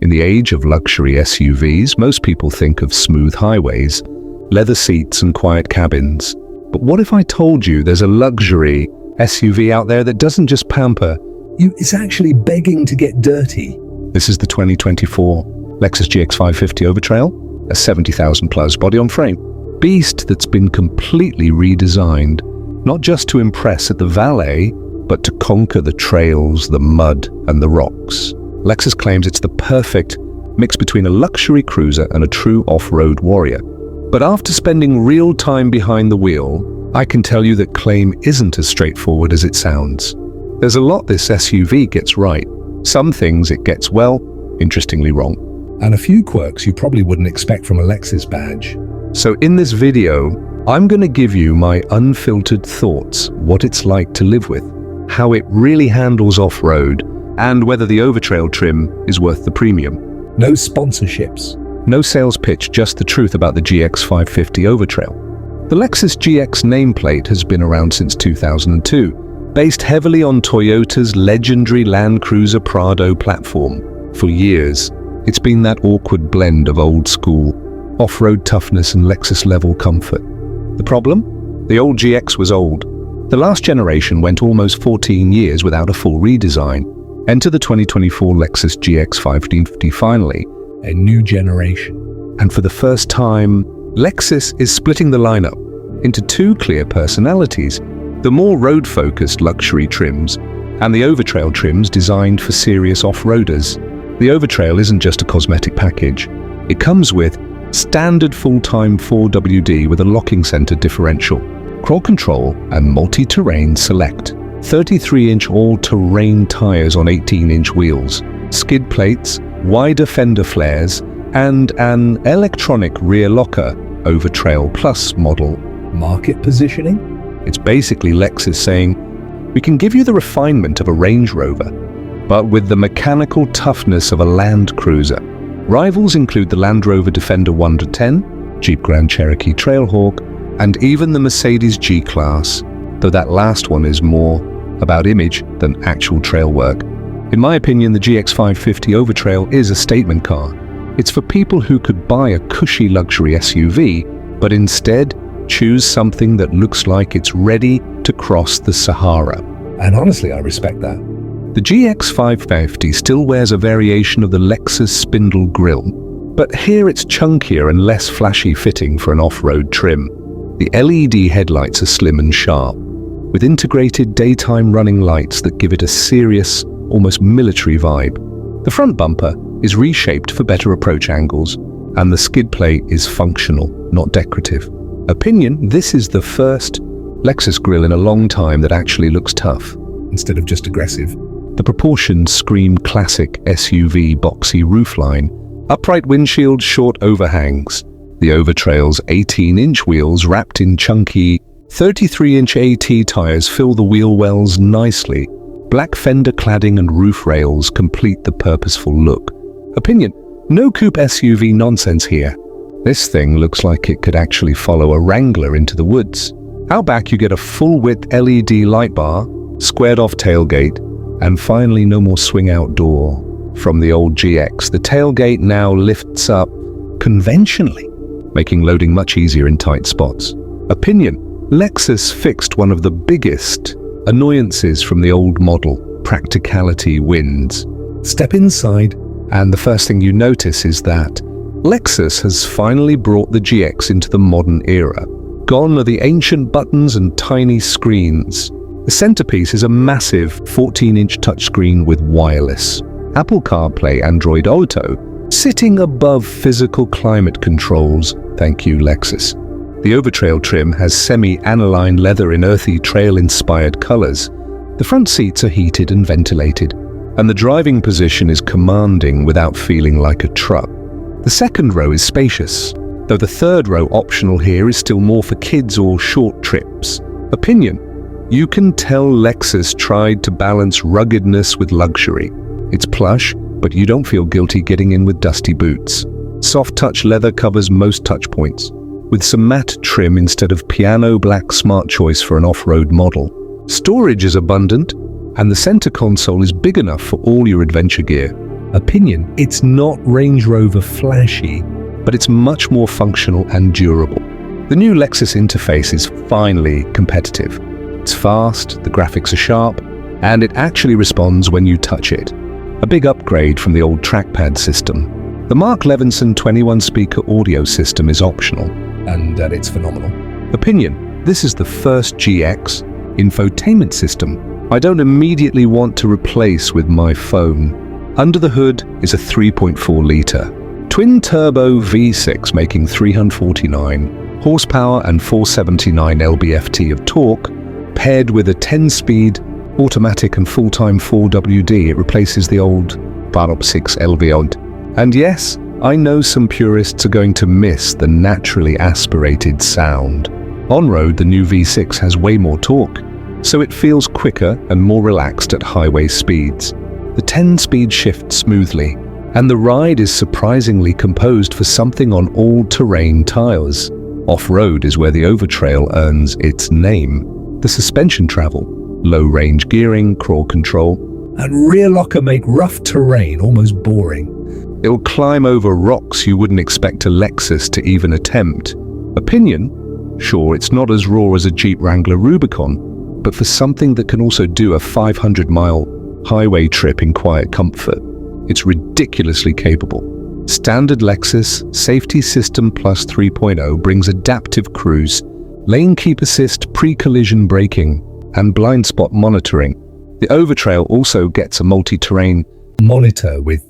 In the age of luxury SUVs, most people think of smooth highways, leather seats and quiet cabins. But what if I told you there's a luxury SUV out there that doesn't just pamper you, it's actually begging to get dirty? This is the 2024 Lexus GX 550 Overtrail, a 70,000 plus body-on-frame beast that's been completely redesigned, not just to impress at the valet, but to conquer the trails, the mud, and the rocks. Lexus claims it's the perfect mix between a luxury cruiser and a true off-road warrior. But after spending real time behind the wheel, I can tell you that claim isn't as straightforward as it sounds. There's a lot this SUV gets right. Some things it gets well, interestingly wrong. And a few quirks you probably wouldn't expect from a Lexus badge. So in this video, I'm going to give you my unfiltered thoughts, what it's like to live with, how it really handles off-road, and whether the Overtrail trim is worth the premium. No sponsorships. No sales pitch, just the truth about the GX 550 Overtrail. The Lexus GX nameplate has been around since 2002, based heavily on Toyota's legendary Land Cruiser Prado platform. For years, it's been that awkward blend of old-school, off-road toughness and Lexus-level comfort. The problem? The old GX was old. The last generation went almost 14 years without a full redesign. Enter the 2024 Lexus GX 550 finally, a new generation. And for the first time, Lexus is splitting the lineup into two clear personalities, the more road-focused luxury trims and the Overtrail trims designed for serious off-roaders. The Overtrail isn't just a cosmetic package. It comes with standard full-time 4WD with a locking center differential, crawl control and multi-terrain select, 33-inch all-terrain tires on 18-inch wheels, skid plates, wider fender flares, and an electronic rear locker, Overtrail Plus model. Market positioning? It's basically Lexus saying, we can give you the refinement of a Range Rover, but with the mechanical toughness of a Land Cruiser. Rivals include the Land Rover Defender 1-10, Jeep Grand Cherokee Trailhawk, and even the Mercedes G-Class, though that last one is more about image than actual trail work. In my opinion, the GX 550 Overtrail is a statement car. It's for people who could buy a cushy luxury SUV, but instead choose something that looks like it's ready to cross the Sahara. And honestly, I respect that. The GX 550 still wears a variation of the Lexus spindle grille, but here it's chunkier and less flashy fitting for an off-road trim. The LED headlights are slim and sharp, with integrated daytime running lights that give it a serious, almost military vibe. The front bumper is reshaped for better approach angles, and the skid plate is functional, not decorative. Opinion, this is the first Lexus grille in a long time that actually looks tough, instead of just aggressive. The proportions scream classic SUV boxy roofline, upright windshield, short overhangs. The Overtrail's 18-inch wheels wrapped in chunky 33-inch AT tires fill the wheel wells nicely. Black fender cladding and roof rails complete the purposeful look. Opinion, no coupe SUV nonsense here. This thing looks like it could actually follow a Wrangler into the woods. Out back you get a full-width LED light bar, squared-off tailgate, and finally no more swing-out door. From the old GX, the tailgate now lifts up conventionally, making loading much easier in tight spots. Opinion, Lexus fixed one of the biggest annoyances from the old model. Practicality wins. Step inside, and the first thing you notice is that Lexus has finally brought the GX into the modern era. Gone are the ancient buttons and tiny screens. The centerpiece is a massive 14-inch touchscreen with wireless, Apple CarPlay, Android Auto, sitting above physical climate controls. Thank you, Lexus. The Overtrail trim has semi-aniline leather in earthy trail-inspired colors. The front seats are heated and ventilated, and the driving position is commanding without feeling like a truck. The second row is spacious, though the third row optional here is still more for kids or short trips. Opinion, you can tell Lexus tried to balance ruggedness with luxury. It's plush, but you don't feel guilty getting in with dusty boots. Soft touch leather covers most touch points, with some matte trim instead of piano black, smart choice for an off-road model. Storage is abundant, and the center console is big enough for all your adventure gear. Opinion: it's not Range Rover flashy, but it's much more functional and durable. The new Lexus interface is finally competitive. It's fast, the graphics are sharp, and it actually responds when you touch it. A big upgrade from the old trackpad system. The Mark Levinson 21-speaker audio system is optional, and it's phenomenal. Opinion: this is the first GX infotainment system I don't immediately want to replace with my phone. Under the hood is a 3.4-litre twin-turbo V6 making 349 horsepower and 479 lb-ft of torque, paired with a 10-speed automatic and full-time 4WD. It replaces the old boxy LV. And yes, I know some purists are going to miss the naturally aspirated sound. On-road, the new V6 has way more torque, so it feels quicker and more relaxed at highway speeds. The 10-speed shifts smoothly, and the ride is surprisingly composed for something on all-terrain tires. Off-road is where the Overtrail earns its name. The suspension travel, low-range gearing, crawl control, and rear locker make rough terrain almost boring. It'll climb over rocks you wouldn't expect a Lexus to even attempt. Opinion: sure, it's not as raw as a Jeep Wrangler Rubicon, but for something that can also do a 500-mile highway trip in quiet comfort, it's ridiculously capable. Standard Lexus Safety System Plus 3.0 brings adaptive cruise, lane keep assist, pre-collision braking, and blind spot monitoring. The Overtrail also gets a multi-terrain monitor with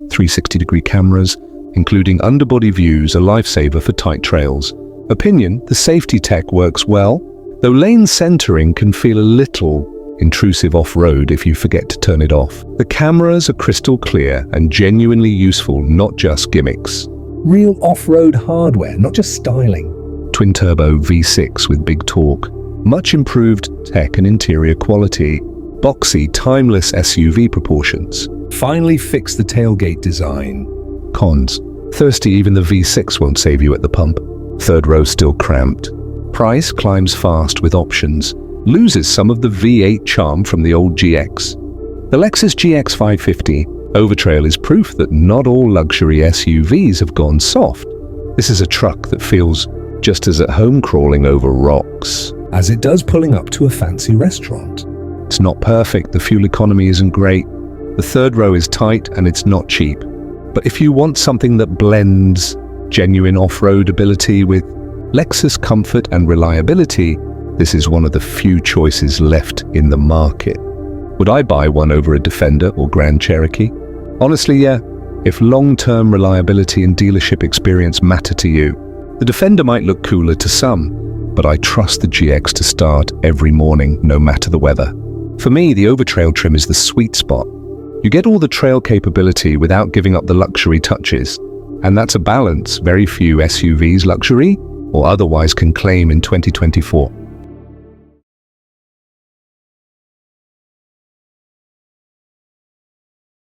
360-degree cameras, including underbody views, a lifesaver for tight trails. Opinion: the safety tech works well, though lane centering can feel a little intrusive off-road if you forget to turn it off. The cameras are crystal clear and genuinely useful, not just gimmicks. Real off-road hardware, not just styling. Twin-turbo V6 with big torque, much improved tech and interior quality, boxy, timeless SUV proportions. Finally fixed the tailgate design. Cons: thirsty, even the V6 won't save you at the pump. Third row still cramped. Price climbs fast with options. Loses some of the V8 charm from the old GX. The Lexus GX 550 Overtrail is proof that not all luxury SUVs have gone soft. This is a truck that feels just as at home crawling over rocks as it does pulling up to a fancy restaurant. It's not perfect, the fuel economy isn't great, the third row is tight, and it's not cheap. But if you want something that blends genuine off-road ability with Lexus comfort and reliability, this is one of the few choices left in the market. Would I buy one over a Defender or Grand Cherokee? Honestly, yeah. If long-term reliability and dealership experience matter to you, the Defender might look cooler to some, but I trust the GX to start every morning, no matter the weather. For me, the Overtrail trim is the sweet spot. You get all the trail capability without giving up the luxury touches, and that's a balance very few SUVs, luxury or otherwise, can claim in 2024.